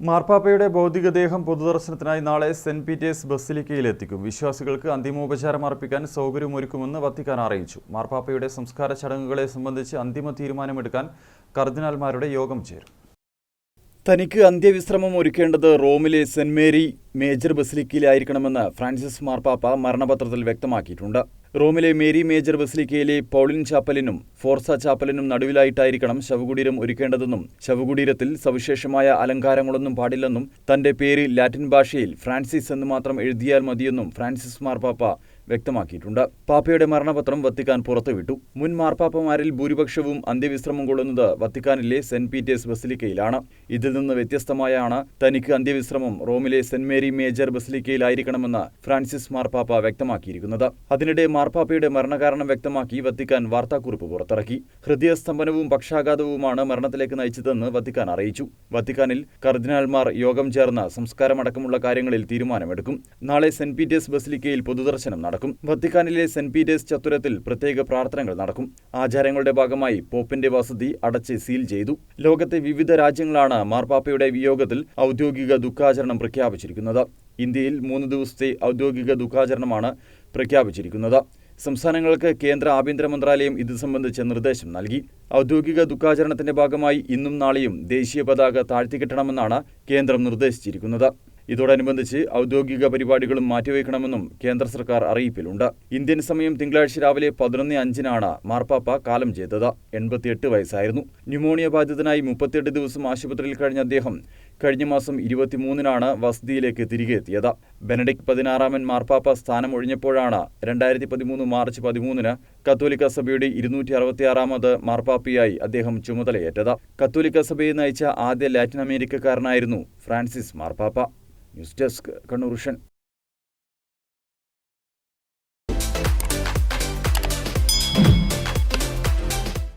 മാർപ്പാപ്പയുടെ ഭൗതികദേഹം പൊതുദർശനത്തിനായി നാളെ saint Peter's ബസിലിക്കയിലെത്തിക്കും. വിശ്വാസികൾക്ക് അന്തിമോപചാരം അർപ്പിക്കാൻ സൗകര്യമൊരുക്കുമെന്ന് വത്തിക്കാൻ അറിയിച്ചു. മാർപ്പാപ്പയുടെ സംസ്കാര ചടങ്ങുകളെ സംബന്ധിച്ച് അന്തിമ തീരുമാനമെടുക്കാൻ കർദിനാൾമാരുടെ യോഗം ചേരും. തനിക്ക് അന്ത്യവിശ്രമം ഒരുക്കേണ്ടത് റോമിലെ സെന്റ് മേരി മേജർ ബസിലിക്കയിലായിരിക്കണമെന്ന് ഫ്രാൻസിസ് മാർപ്പാപ്പ മരണപത്രത്തിൽ വ്യക്തമാക്കിയിട്ടുണ്ട്. റോമിലെ മേരി മേജർ ബസിലിക്കയിലെ പൗളിൻ ചാപ്പലിനും ഫോർസ ചാപ്പലിനും നടുവിലായിട്ടായിരിക്കണം ശവകുടീരം ഒരുക്കേണ്ടതെന്നും ശവകുടീരത്തിൽ സവിശേഷമായ അലങ്കാരങ്ങളൊന്നും പാടില്ലെന്നും തന്റെ പേര് ലാറ്റിൻ ഭാഷയിൽ ഫ്രാൻസിസ് എന്ന് മാത്രം എഴുതിയാൽ മതിയെന്നും ഫ്രാൻസിസ് മാർപ്പാപ്പ വ്യക്തമാക്കിയിട്ടുണ്ട്. പാപ്പയുടെ മരണപത്രം വത്തിക്കാൻ പുറത്തുവിട്ടു. മുൻ മാർപ്പാപ്പമാരിൽ ഭൂരിപക്ഷവും അന്ത്യവിശ്രമം കൊള്ളുന്നത് വത്തിക്കാനിലെ സെന്റ് പീറ്റേഴ്സ് ബസിലിക്കയിലാണ്. ഇതിൽ നിന്ന് വ്യത്യസ്തമായാണ് തനിക്ക് അന്ത്യവിശ്രമം റോമിലെ സെന്റ് മേരി മേജർ ബസിലിക്കയിലായിരിക്കണമെന്ന് ഫ്രാൻസിസ് മാർപ്പാപ്പ വ്യക്തമാക്കിയിരിക്കുന്നത്. അതിനിടെ മാർപ്പാപ്പയുടെ മരണകാരണം വ്യക്തമാക്കി വത്തിക്കാൻ വാർത്താക്കുറിപ്പ് പുറത്തിറക്കി. ഹൃദയസ്തംഭനവും പക്ഷാഘാതവുമാണ് മരണത്തിലേക്ക് നയിച്ചതെന്ന് വത്തിക്കാൻ അറിയിച്ചു. വത്തിക്കാനിൽ കർദിനാൾമാർ യോഗം ചേർന്ന് സംസ്കാരമടക്കമുള്ള കാര്യങ്ങളിൽ തീരുമാനമെടുക്കും. നാളെ സെന്റ് പീറ്റേഴ്സ് ബസിലിക്കയിൽ പൊതുദർശനം നടക്കും. വത്തിക്കാനിലെ സെന്റ് പീറ്റേഴ്സ് ചത്തുരത്തിൽ പ്രത്യേക പ്രാർത്ഥനകൾ നടക്കും. ആചാരങ്ങളുടെ ഭാഗമായി പോപ്പിന്റെ വസതി അടച്ച് സീൽ ചെയ്തു. ലോകത്തെ വിവിധ രാജ്യങ്ങളാണ് മാർപ്പാപ്പയുടെ വിയോഗത്തിൽ ഔദ്യോഗിക ദുഃഖാചരണം പ്രഖ്യാപിച്ചിരിക്കുന്നത്. ഇന്ത്യയിൽ 3 ദിവസത്തെ ഔദ്യോഗിക ദുഃഖാചരണമാണ് പ്രഖ്യാപിച്ചിരിക്കുന്നത്. സംസ്ഥാനങ്ങൾക്ക് കേന്ദ്ര ആഭ്യന്തര മന്ത്രാലയം ഇത് സംബന്ധിച്ച് നിർദ്ദേശം നൽകി. ഔദ്യോഗിക ദുഃഖാചരണത്തിന്റെ ഭാഗമായി ഇന്നും നാളെയും ദേശീയ പതാക താഴ്ത്തിക്കെട്ടണമെന്നാണ് കേന്ദ്രം നിർദ്ദേശിച്ചിരിക്കുന്നത്. ഇതോടനുബന്ധിച്ച് ഔദ്യോഗിക പരിപാടികളും മാറ്റിവെക്കണമെന്നും കേന്ദ്ര സർക്കാർ അറിയിപ്പിലുണ്ട്. ഇന്ത്യൻ സമയം തിങ്കളാഴ്ച രാവിലെ 11:05 മാർപ്പാപ്പ കാലം ചെയ്തത്. 88 വയസ്സായിരുന്നു. ന്യൂമോണിയ ബാധിതനായി 38 ദിവസം ആശുപത്രിയിൽ കഴിഞ്ഞ അദ്ദേഹം കഴിഞ്ഞ മാസം 23 വസതിയിലേക്ക് തിരികെ എത്തിയത്. ബെനഡിക്ട് 16 മാർപ്പാപ്പ സ്ഥാനം ഒഴിഞ്ഞപ്പോഴാണ് 2013 മാർച്ച് 13 കത്തോലിക്ക സഭയുടെ 266 മാർപ്പാപ്പയായി അദ്ദേഹം ചുമതലയേറ്റത്. കത്തോലിക്ക സഭയെ നയിച്ച ആദ്യ ലാറ്റിൻ അമേരിക്കക്കാരനായിരുന്നു ഫ്രാൻസിസ് മാർപ്പാപ്പ. News desk Kannur vision.